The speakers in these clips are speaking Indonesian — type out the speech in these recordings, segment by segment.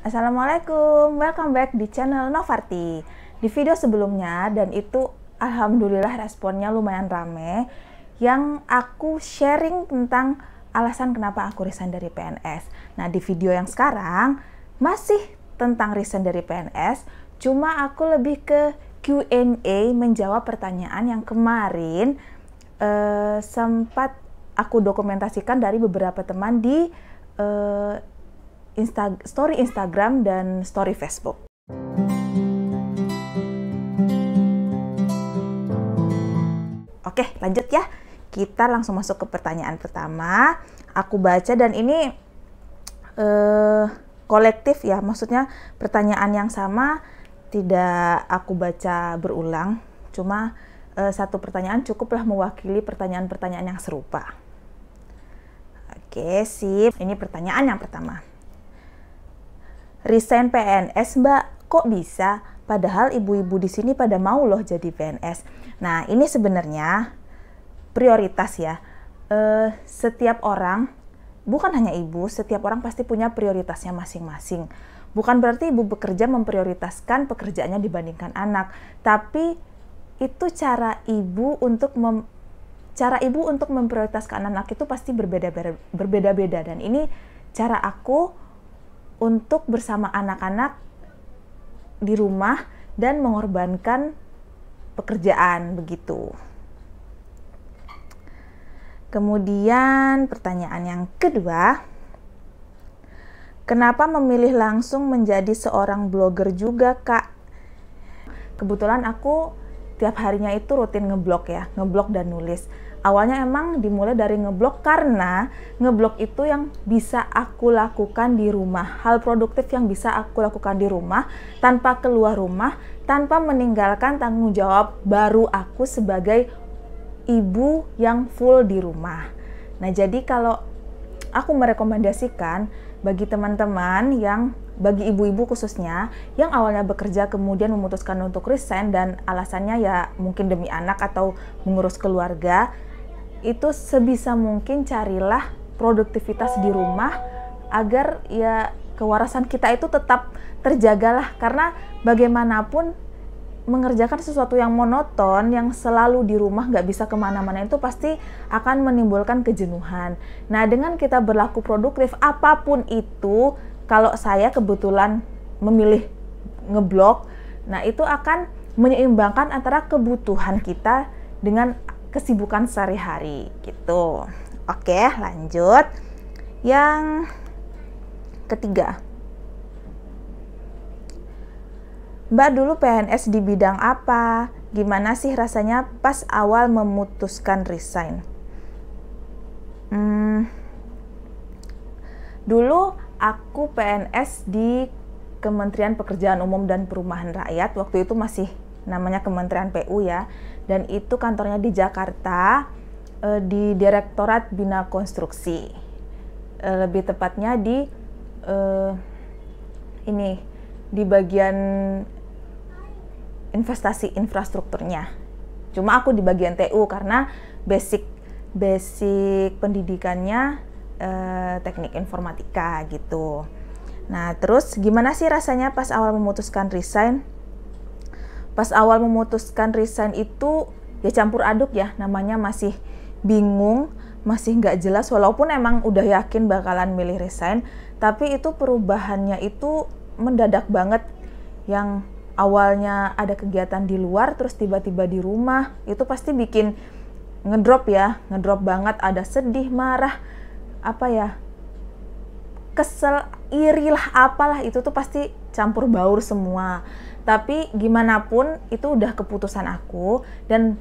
Assalamualaikum, welcome back di channel Novarti. Di video sebelumnya, dan itu alhamdulillah responnya lumayan rame, yang aku sharing tentang alasan kenapa aku resign dari PNS. Nah, di video yang sekarang masih tentang resign dari PNS, cuma aku lebih ke Q&A menjawab pertanyaan yang kemarin sempat aku dokumentasikan dari beberapa teman di story Instagram dan story Facebook. Oke, lanjut ya. Kita langsung masuk ke pertanyaan pertama. Aku baca dan ini kolektif ya, maksudnya pertanyaan yang sama, tidak aku baca berulang. Cuma satu pertanyaan cukuplah mewakili pertanyaan-pertanyaan yang serupa. Oke, sip. Ini pertanyaan yang pertama. Resign PNS, Mbak, kok bisa? Padahal ibu-ibu di sini pada mau loh jadi PNS. Nah, ini sebenarnya prioritas ya. Setiap orang, bukan hanya ibu, setiap orang pasti punya prioritasnya masing-masing. Bukan berarti ibu bekerja memprioritaskan pekerjaannya dibandingkan anak, tapi itu cara ibu untuk memprioritaskan anak itu pasti berbeda-beda. Dan ini cara aku untuk bersama anak-anak di rumah dan mengorbankan pekerjaan begitu. Kemudian pertanyaan yang kedua, kenapa memilih langsung menjadi seorang blogger juga, Kak? Kebetulan aku tiap harinya itu rutin ngeblog ya, ngeblog dan nulis. Awalnya emang dimulai dari ngeblog karena ngeblog itu yang bisa aku lakukan di rumah. Hal produktif yang bisa aku lakukan di rumah tanpa keluar rumah, tanpa meninggalkan tanggung jawab baru aku sebagai ibu yang full di rumah. Nah, jadi kalau aku merekomendasikan bagi teman-teman bagi ibu-ibu khususnya yang awalnya bekerja kemudian memutuskan untuk resign dan alasannya ya mungkin demi anak atau mengurus keluarga, itu sebisa mungkin carilah produktivitas di rumah agar ya kewarasan kita itu tetap terjagalah, karena bagaimanapun mengerjakan sesuatu yang monoton, yang selalu di rumah nggak bisa kemana-mana itu pasti akan menimbulkan kejenuhan. Nah, dengan kita berlaku produktif apapun itu, kalau saya kebetulan memilih ngeblog, nah itu akan menyeimbangkan antara kebutuhan kita dengan kesibukan sehari-hari gitu. Oke, lanjut. Yang ketiga. Mbak dulu PNS di bidang apa? Gimana sih rasanya pas awal memutuskan resign? Dulu aku PNS di Kementerian Pekerjaan Umum dan Perumahan Rakyat. Waktu itu masih namanya Kementerian PU ya. Dan itu kantornya di Jakarta, di Direktorat Bina Konstruksi. Lebih tepatnya di bagian investasi infrastrukturnya. Cuma aku di bagian TU karena basic pendidikannya teknik informatika gitu. Nah, terus gimana sih rasanya pas awal memutuskan resign? Pas awal memutuskan resign itu ya campur aduk ya, namanya masih bingung, masih nggak jelas, walaupun emang udah yakin bakalan milih resign, tapi itu perubahannya itu mendadak banget. Yang awalnya ada kegiatan di luar, terus tiba-tiba di rumah, itu pasti bikin ngedrop banget, ada sedih, marah, kesel, iri lah, apalah, itu tuh pasti campur baur semua. Tapi gimana pun itu udah keputusan aku, dan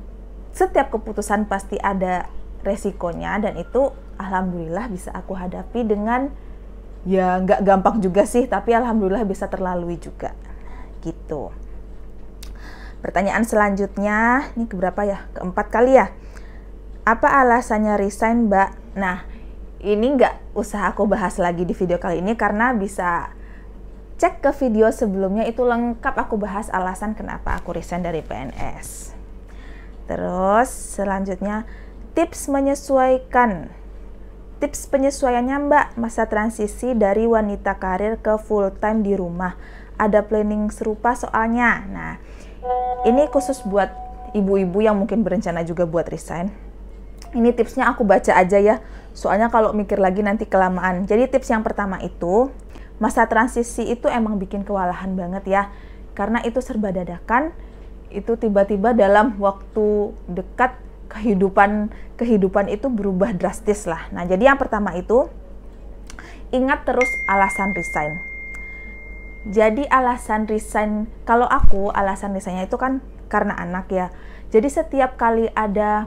setiap keputusan pasti ada resikonya, dan itu alhamdulillah bisa aku hadapi dengan ya nggak gampang juga sih, tapi alhamdulillah bisa terlalui juga gitu. Pertanyaan selanjutnya, ini keberapa ya? Keempat kali ya. Apa alasannya resign, Mbak? Nah, ini nggak usah aku bahas lagi di video kali ini karena bisa cek ke video sebelumnya, itu lengkap aku bahas alasan kenapa aku resign dari PNS. Terus selanjutnya, tips menyesuaikan Tips penyesuaiannya Mbak, masa transisi dari wanita karir ke full time di rumah. Ada planning serupa soalnya. Nah, ini khusus buat ibu-ibu yang mungkin berencana juga buat resign. Ini tipsnya aku baca aja ya, soalnya kalau mikir lagi nanti kelamaan. Jadi tips yang pertama itu, masa transisi itu emang bikin kewalahan banget ya. Karena itu serba dadakan, itu tiba-tiba dalam waktu dekat kehidupan itu berubah drastis lah. Nah, jadi yang pertama itu, ingat terus alasan resign. Jadi alasan resign, kalau aku alasan resignnya itu kan karena anak ya. Jadi setiap kali ada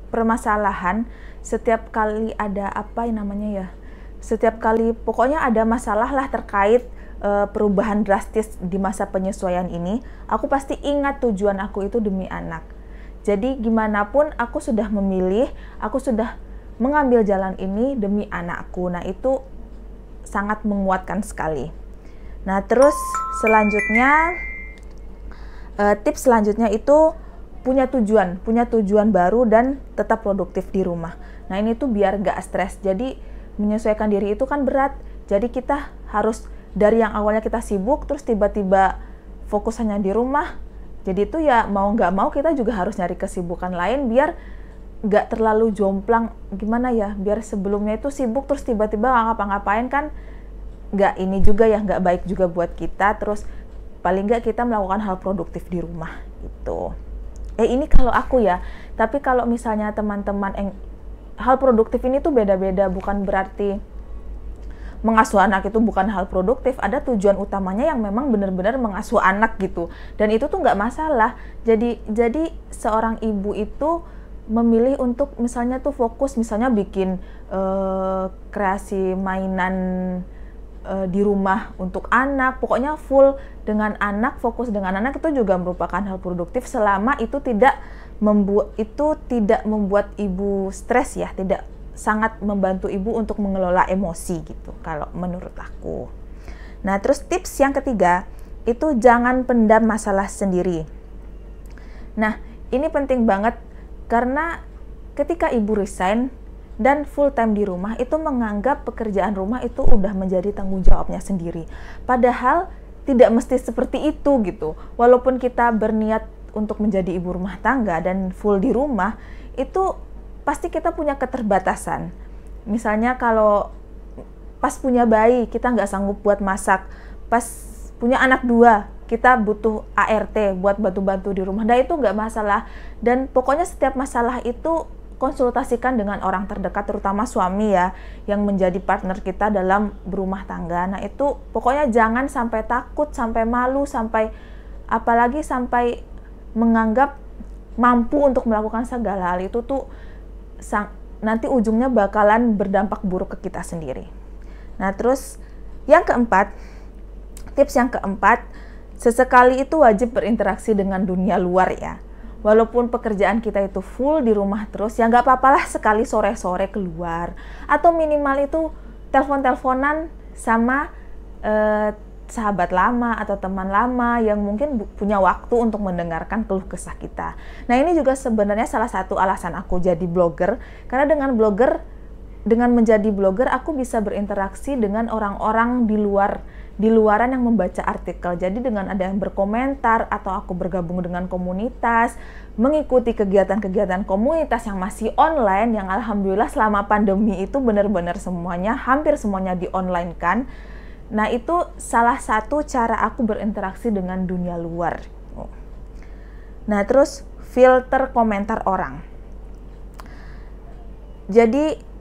permasalahan, setiap kali ada apa yang namanya ya, setiap kali pokoknya ada masalah lah terkait perubahan drastis di masa penyesuaian ini, aku pasti ingat tujuan aku itu demi anak. Jadi gimana pun aku sudah memilih, aku sudah mengambil jalan ini demi anakku. Nah, itu sangat menguatkan sekali. Nah, terus selanjutnya, tips selanjutnya itu punya tujuan baru dan tetap produktif di rumah. Nah, ini tuh biar gak stres. Jadi menyesuaikan diri itu kan berat. Jadi kita harus dari yang awalnya kita sibuk, terus tiba-tiba fokus hanya di rumah. Jadi itu ya mau nggak mau kita juga harus nyari kesibukan lain biar nggak terlalu jomplang, gimana ya, biar sebelumnya itu sibuk terus tiba-tiba nggak ngapa-ngapain kan nggak ini juga ya, nggak baik juga buat kita. Terus paling nggak kita melakukan hal produktif di rumah gitu. Ini kalau aku ya, tapi kalau misalnya teman-teman hal produktif ini tuh beda-beda, bukan berarti mengasuh anak itu bukan hal produktif. Ada tujuan utamanya yang memang benar-benar mengasuh anak gitu, dan itu tuh nggak masalah. Jadi seorang ibu itu memilih untuk misalnya tuh fokus, misalnya bikin kreasi mainan di rumah untuk anak, pokoknya full dengan anak, fokus dengan anak, itu juga merupakan hal produktif selama itu tidak membuat ibu stres ya, tidak sangat membantu ibu untuk mengelola emosi gitu kalau menurut aku. Nah, terus tips yang ketiga itu jangan pendam masalah sendiri. Nah, ini penting banget karena ketika ibu resign dan full time di rumah itu menganggap pekerjaan rumah itu udah menjadi tanggung jawabnya sendiri. Padahal tidak mesti seperti itu gitu. Walaupun kita berniat untuk menjadi ibu rumah tangga dan full di rumah, itu pasti kita punya keterbatasan. Misalnya kalau pas punya bayi, kita nggak sanggup buat masak. Pas punya anak 2, kita butuh ART buat bantu-bantu di rumah. Nah, itu nggak masalah. Dan pokoknya setiap masalah itu konsultasikan dengan orang terdekat, terutama suami ya, yang menjadi partner kita dalam berumah tangga. Nah, itu pokoknya jangan sampai takut, sampai malu, apalagi sampai menganggap mampu untuk melakukan segala hal. Itu tuh nanti ujungnya bakalan berdampak buruk ke kita sendiri. Nah, terus tips yang keempat, sesekali itu wajib berinteraksi dengan dunia luar ya. Walaupun pekerjaan kita itu full di rumah terus, ya nggak apa-apalah sekali sore-sore keluar. Atau minimal itu telepon-teleponan sama sahabat lama atau teman lama yang mungkin punya waktu untuk mendengarkan keluh kesah kita. Nah, ini juga sebenarnya salah satu alasan aku jadi blogger, karena dengan menjadi blogger aku bisa berinteraksi dengan orang-orang di luaran yang membaca artikel. Jadi dengan ada yang berkomentar atau aku bergabung dengan komunitas, mengikuti kegiatan-kegiatan komunitas yang masih online, yang alhamdulillah selama pandemi itu benar-benar hampir semuanya di online kan. Nah, itu salah satu cara aku berinteraksi dengan dunia luar. Nah, terus filter komentar orang. Jadi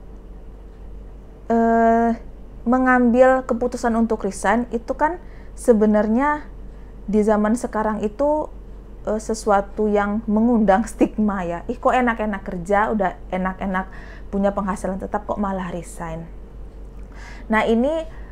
mengambil keputusan untuk resign itu kan sebenarnya di zaman sekarang itu sesuatu yang mengundang stigma ya. Kok enak-enak kerja, udah enak-enak punya penghasilan tetap, kok malah resign. Nah, ini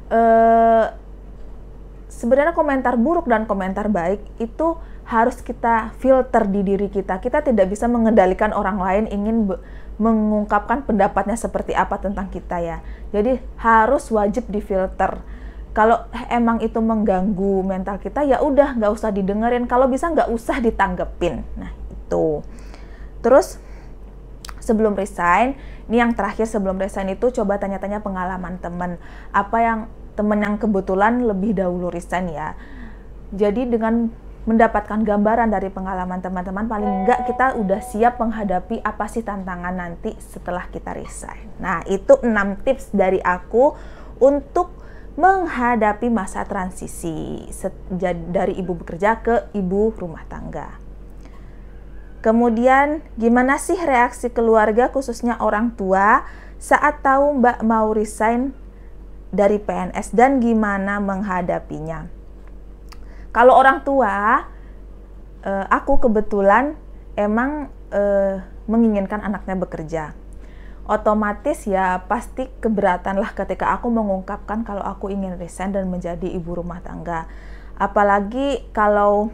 sebenarnya komentar buruk dan komentar baik itu harus kita filter di diri kita. Kita tidak bisa mengendalikan orang lain ingin mengungkapkan pendapatnya seperti apa tentang kita ya. Jadi harus wajib difilter. Kalau emang itu mengganggu mental kita, ya udah nggak usah didengerin. Kalau bisa nggak usah ditanggepin. Nah, itu. Terus sebelum resign, Ini yang terakhir sebelum resign itu coba tanya-tanya pengalaman temen. Apa yang temen yang kebetulan lebih dahulu resign ya. Jadi dengan mendapatkan gambaran dari pengalaman teman-teman, paling enggak kita udah siap menghadapi apa sih tantangan nanti setelah kita resign. Nah, itu 6 tips dari aku untuk menghadapi masa transisi dari ibu bekerja ke ibu rumah tangga. Kemudian, gimana sih reaksi keluarga khususnya orang tua saat tahu Mbak mau resign dari PNS dan gimana menghadapinya? Kalau orang tua, aku kebetulan emang menginginkan anaknya bekerja. Otomatis ya pasti keberatan lah ketika aku mengungkapkan kalau aku ingin resign dan menjadi ibu rumah tangga. Apalagi kalau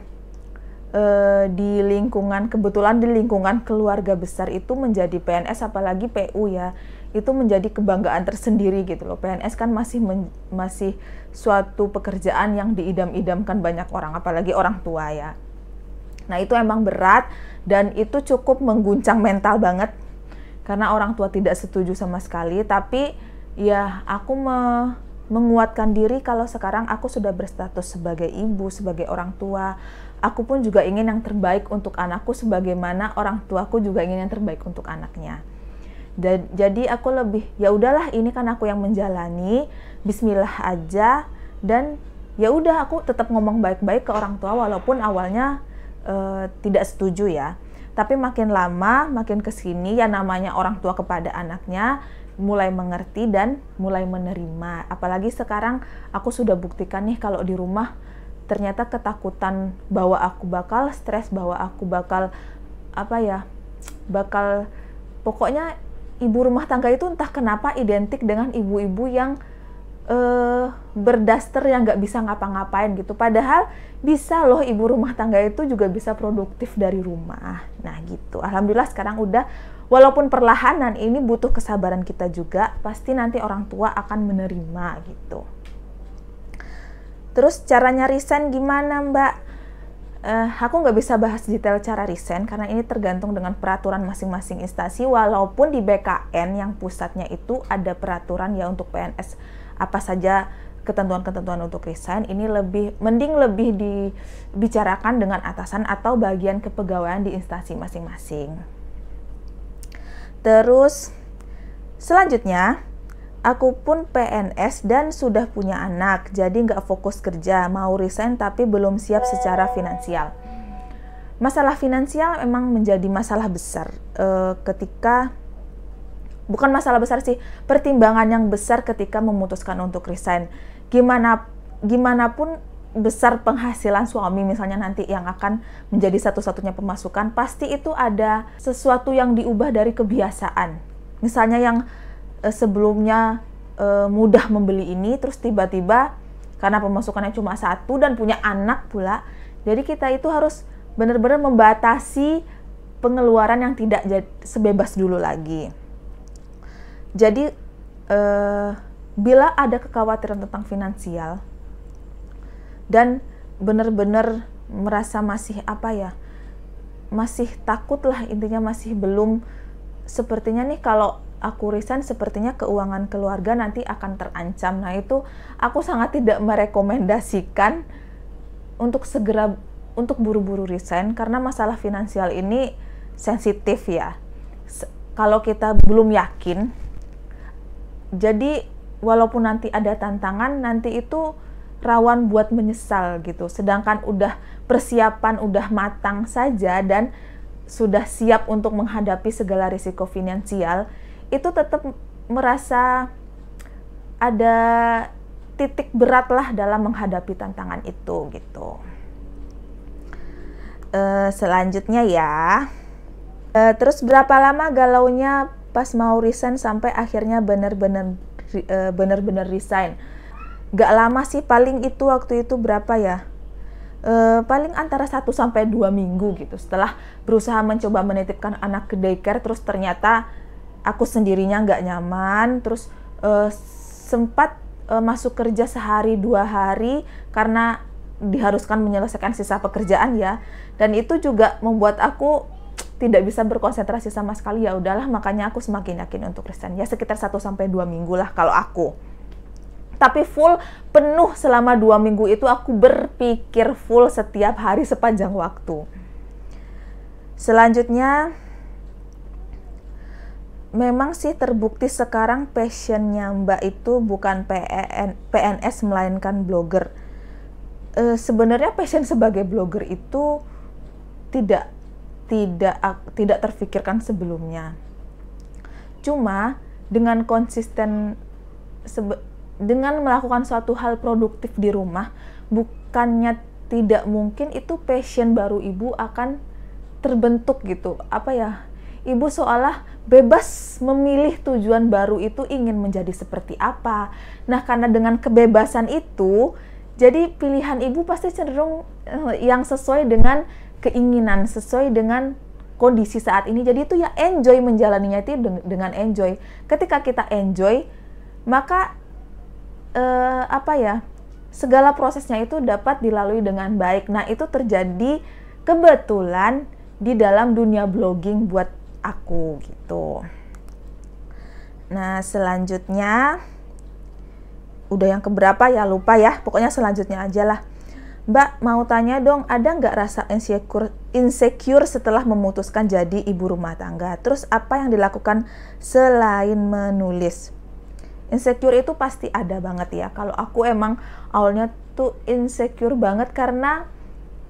di lingkungan, kebetulan di lingkungan keluarga besar itu menjadi PNS, apalagi PU ya, itu menjadi kebanggaan tersendiri gitu loh. PNS kan masih suatu pekerjaan yang diidam-idamkan banyak orang, apalagi orang tua ya. Nah, itu emang berat dan itu cukup mengguncang mental banget karena orang tua tidak setuju sama sekali. Tapi ya aku menguatkan diri kalau sekarang aku sudah berstatus sebagai ibu, sebagai orang tua. Aku pun juga ingin yang terbaik untuk anakku sebagaimana orang tuaku juga ingin yang terbaik untuk anaknya. Jadi aku lebih, ya udahlah, ini kan aku yang menjalani, bismillah aja, dan ya udah aku tetap ngomong baik-baik ke orang tua walaupun awalnya tidak setuju ya. Tapi makin lama, makin kesini ya namanya orang tua kepada anaknya mulai mengerti dan mulai menerima. Apalagi sekarang aku sudah buktikan nih kalau di rumah ternyata ketakutan bahwa aku bakal stres, bahwa aku bakal pokoknya ibu rumah tangga itu entah kenapa identik dengan ibu-ibu yang berdaster yang nggak bisa ngapa-ngapain gitu. Padahal bisa loh ibu rumah tangga itu juga bisa produktif dari rumah. Nah gitu, alhamdulillah sekarang udah, walaupun perlahanan ini butuh kesabaran kita juga, pasti nanti orang tua akan menerima gitu. Terus caranya resign gimana Mbak? Aku nggak bisa bahas detail cara resign karena ini tergantung dengan peraturan masing-masing instansi, walaupun di BKN yang pusatnya itu ada peraturan ya untuk PNS apa saja ketentuan-ketentuan untuk resign. Ini mending lebih dibicarakan dengan atasan atau bagian kepegawaian di instansi masing-masing. Terus selanjutnya, aku pun PNS dan sudah punya anak, jadi nggak fokus kerja, mau resign tapi belum siap secara finansial. Masalah finansial memang menjadi masalah besar bukan masalah besar sih, pertimbangan yang besar ketika memutuskan untuk resign. Gimana pun besar penghasilan suami misalnya nanti yang akan menjadi satu-satunya pemasukan, pasti itu ada sesuatu yang diubah dari kebiasaan. Misalnya yang sebelumnya mudah membeli ini, terus tiba-tiba karena pemasukannya cuma 1 dan punya anak pula, jadi kita itu harus benar-benar membatasi pengeluaran yang tidak sebebas dulu lagi. Jadi bila ada kekhawatiran tentang finansial dan benar-benar merasa masih masih takut lah, intinya masih belum, sepertinya nih kalau aku resign sepertinya keuangan keluarga nanti akan terancam. Nah itu aku sangat tidak merekomendasikan untuk buru-buru resign karena masalah finansial ini sensitif ya. Kalau kita belum yakin, jadi walaupun nanti ada tantangan, nanti itu rawan buat menyesal gitu. Sedangkan persiapan udah matang saja dan sudah siap untuk menghadapi segala risiko finansial, itu tetap merasa ada titik berat lah dalam menghadapi tantangan itu gitu. Selanjutnya ya, terus berapa lama galaunya pas mau resign sampai akhirnya bener-bener resign? Gak lama sih, paling itu waktu itu berapa ya? Paling antara 1-2 minggu gitu. Setelah berusaha mencoba menitipkan anak ke daycare, terus ternyata aku sendirinya gak nyaman, terus sempat masuk kerja 1-2 hari karena diharuskan menyelesaikan sisa pekerjaan ya. Dan itu juga membuat aku tidak bisa berkonsentrasi sama sekali, ya udahlah, makanya aku semakin yakin untuk resign. Ya sekitar 1-2 minggu lah kalau aku. Tapi full, penuh selama 2 minggu itu aku berpikir full setiap hari sepanjang waktu. Selanjutnya, memang sih terbukti sekarang passionnya Mbak itu bukan PNS melainkan blogger. Sebenarnya passion sebagai blogger itu tidak terfikirkan sebelumnya. Cuma dengan konsisten dengan melakukan suatu hal produktif di rumah, bukannya tidak mungkin itu passion baru ibu akan terbentuk gitu. Apa ya? Ibu seolah bebas memilih tujuan baru itu ingin menjadi seperti apa. Nah, karena dengan kebebasan itu, jadi pilihan ibu pasti cenderung yang sesuai dengan keinginan, sesuai dengan kondisi saat ini. Jadi itu ya enjoy menjalaninya itu dengan enjoy. Ketika kita enjoy, maka segala prosesnya itu dapat dilalui dengan baik. Nah, itu terjadi kebetulan di dalam dunia blogging buat aku gitu. Nah, selanjutnya udah yang keberapa ya, lupa ya, pokoknya selanjutnya aja lah. Mbak, mau tanya dong, ada nggak rasa insecure setelah memutuskan jadi ibu rumah tangga? Terus apa yang dilakukan selain menulis? Insecure itu pasti ada banget ya. Kalau aku emang awalnya tuh insecure banget karena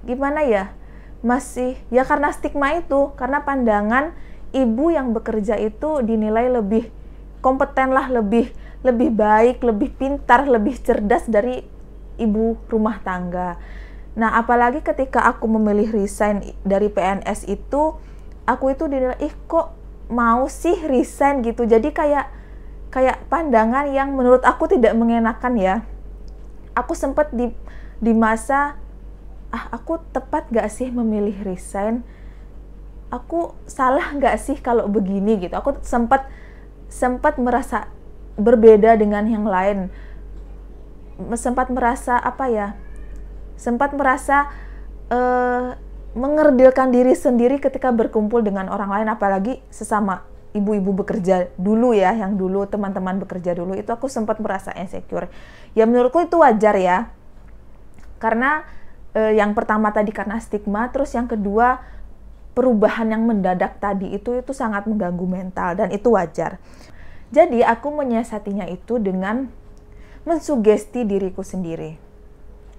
gimana ya, masih ya karena stigma itu, karena pandangan ibu yang bekerja itu dinilai lebih kompeten lah, lebih baik, lebih pintar, lebih cerdas dari ibu rumah tangga. Nah, apalagi ketika aku memilih resign dari PNS itu, aku itu dinilai, kok mau sih resign gitu. Jadi kayak pandangan yang menurut aku tidak mengenakan ya. Aku sempat di masa, aku tepat gak sih memilih resign? Aku salah gak sih kalau begini gitu. Aku sempat merasa berbeda dengan yang lain. Sempat merasa mengerdilkan diri sendiri ketika berkumpul dengan orang lain, apalagi sesama ibu-ibu bekerja dulu ya, yang dulu teman-teman bekerja dulu, itu aku sempat merasa insecure. Ya menurutku itu wajar ya, karena yang pertama tadi karena stigma, terus yang kedua perubahan yang mendadak tadi itu sangat mengganggu mental, dan itu wajar. Jadi aku menyiasatinya itu dengan mensugesti diriku sendiri.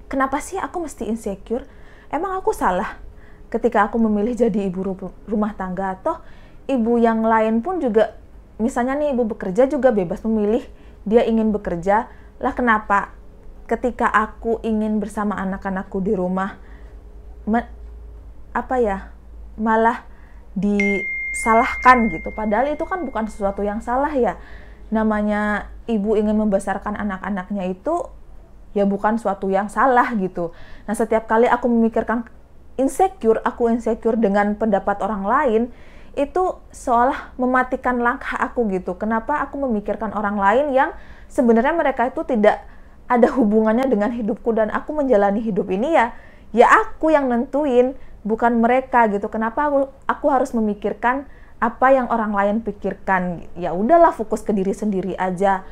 Kenapa sih aku mesti insecure? Emang aku salah ketika aku memilih jadi ibu rumah tangga? Atau ibu yang lain pun juga, misalnya nih ibu bekerja juga bebas memilih dia ingin bekerja. Lah kenapa ketika aku ingin bersama anak-anakku di rumah malah disalahkan gitu? Padahal itu kan bukan sesuatu yang salah ya. Namanya ibu ingin membesarkan anak-anaknya itu ya bukan suatu yang salah gitu. Nah, setiap kali aku memikirkan aku insecure dengan pendapat orang lain, itu seolah mematikan langkah aku gitu. Kenapa aku memikirkan orang lain yang sebenarnya mereka itu tidak ada hubungannya dengan hidupku, dan aku menjalani hidup ini ya aku yang nentuin, bukan mereka gitu. Kenapa aku harus memikirkan apa yang orang lain pikirkan? Ya udahlah, fokus ke diri sendiri aja.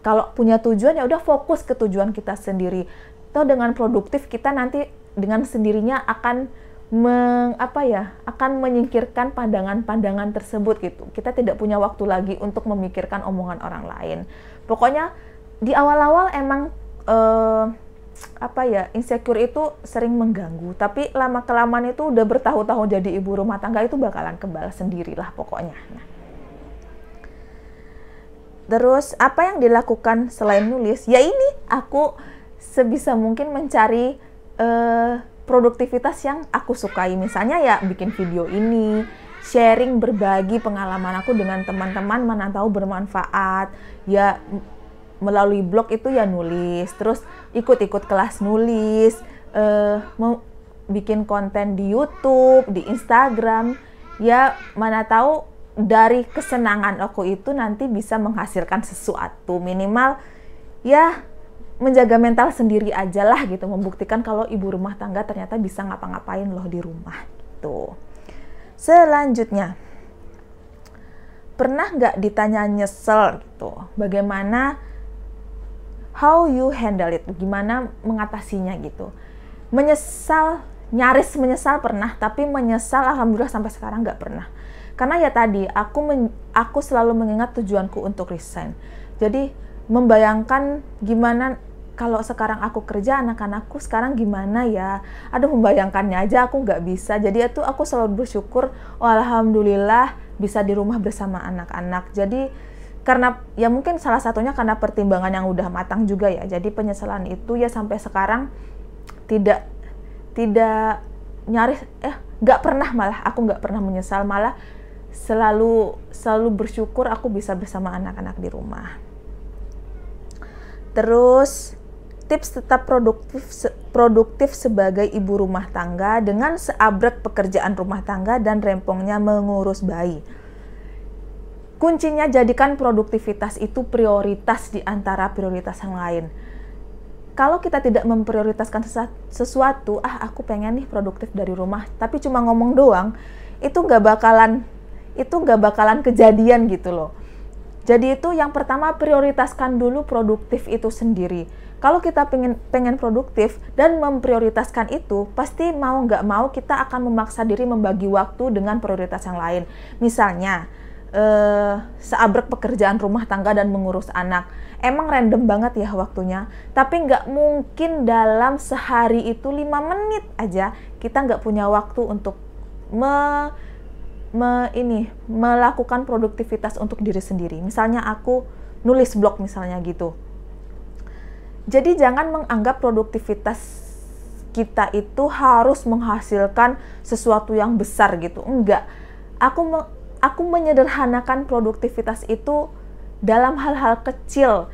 Kalau punya tujuan ya udah fokus ke tujuan kita sendiri. Toh dengan produktif kita nanti dengan sendirinya akan menyingkirkan pandangan-pandangan tersebut gitu. Kita tidak punya waktu lagi untuk memikirkan omongan orang lain. Pokoknya di awal-awal emang insecure itu sering mengganggu, tapi lama-kelamaan itu udah bertahun-tahun jadi ibu rumah tangga itu bakalan kebal sendirilah pokoknya. Nah. Terus apa yang dilakukan selain nulis? Ya ini, aku sebisa mungkin mencari produktivitas yang aku sukai. Misalnya ya bikin video ini, sharing, berbagi pengalaman aku dengan teman-teman, mana tahu bermanfaat. Ya melalui blog itu ya nulis, terus ikut-ikut kelas nulis, mau bikin konten di YouTube, di Instagram. Ya mana tahu dari kesenangan aku itu nanti bisa menghasilkan sesuatu, minimal ya menjaga mental sendiri aja lah gitu, membuktikan kalau ibu rumah tangga ternyata bisa ngapa-ngapain loh di rumah gitu. Selanjutnya, pernah nggak ditanya nyesel gitu? Bagaimana, how you handle it? Gimana mengatasinya gitu? Menyesal, nyaris menyesal pernah, tapi menyesal alhamdulillah sampai sekarang nggak pernah. Karena ya tadi, aku selalu mengingat tujuanku untuk resign. Jadi membayangkan gimana kalau sekarang aku kerja, anak-anakku sekarang gimana ya? Aduh, membayangkannya aja aku nggak bisa. Jadi itu aku selalu bersyukur, oh alhamdulillah bisa di rumah bersama anak-anak. Jadi karena ya mungkin salah satunya karena pertimbangan yang udah matang juga ya. Jadi penyesalan itu ya sampai sekarang tidak nyaris nggak pernah, malah aku nggak pernah menyesal, malah selalu bersyukur aku bisa bersama anak-anak di rumah. Terus tips tetap produktif sebagai ibu rumah tangga dengan seabrek pekerjaan rumah tangga dan rempongnya mengurus bayi. Kuncinya jadikan produktivitas itu prioritas di antara prioritas yang lain. Kalau kita tidak memprioritaskan sesuatu, aku pengen nih produktif dari rumah, tapi cuma ngomong doang, itu nggak bakalan kejadian gitu loh. Jadi itu yang pertama, prioritaskan dulu produktif itu sendiri. Kalau kita pengen produktif dan memprioritaskan itu, pasti mau nggak mau kita akan memaksa diri membagi waktu dengan prioritas yang lain. Misalnya, seabrek pekerjaan rumah tangga dan mengurus anak. Emang random banget ya waktunya, tapi nggak mungkin dalam sehari itu 5 menit aja kita nggak punya waktu untuk melakukan produktivitas untuk diri sendiri. Misalnya aku nulis blog misalnya gitu. Jadi jangan menganggap produktivitas kita itu harus menghasilkan sesuatu yang besar gitu. Enggak. Aku menyederhanakan produktivitas itu dalam hal-hal kecil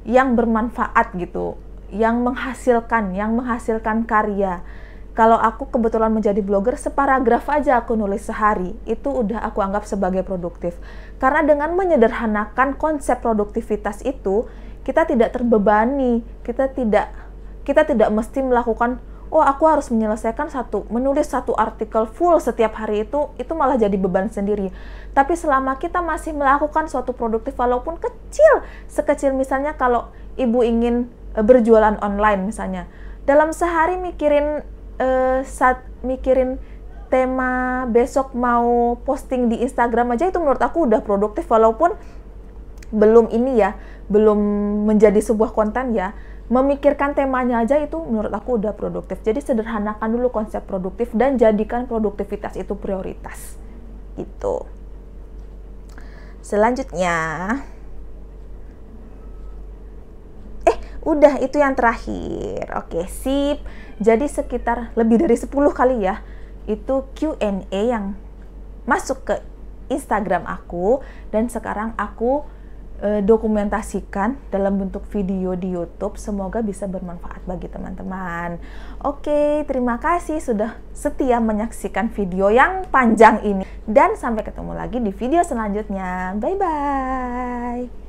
yang bermanfaat gitu, yang menghasilkan karya. Kalau aku kebetulan menjadi blogger, separagraf aja aku nulis sehari, itu udah aku anggap sebagai produktif. Karena dengan menyederhanakan konsep produktivitas itu, kita tidak terbebani, kita tidak mesti melakukan, oh aku harus menulis satu artikel full setiap hari, itu malah jadi beban sendiri. Tapi selama kita masih melakukan suatu produktif walaupun kecil, sekecil misalnya kalau ibu ingin berjualan online misalnya, dalam sehari mikirin tema besok mau posting di Instagram aja, itu menurut aku udah produktif walaupun belum menjadi sebuah konten ya. Memikirkan temanya aja itu menurut aku udah produktif. Jadi sederhanakan dulu konsep produktif dan jadikan produktivitas itu prioritas. Gitu. Selanjutnya, udah itu yang terakhir. Oke, sip. Jadi sekitar lebih dari 10 kali ya, itu Q&A yang masuk ke Instagram aku, dan sekarang aku dokumentasikan dalam bentuk video di YouTube. Semoga bisa bermanfaat bagi teman-teman. Oke, terima kasih sudah setia menyaksikan video yang panjang ini, dan sampai ketemu lagi di video selanjutnya. Bye bye.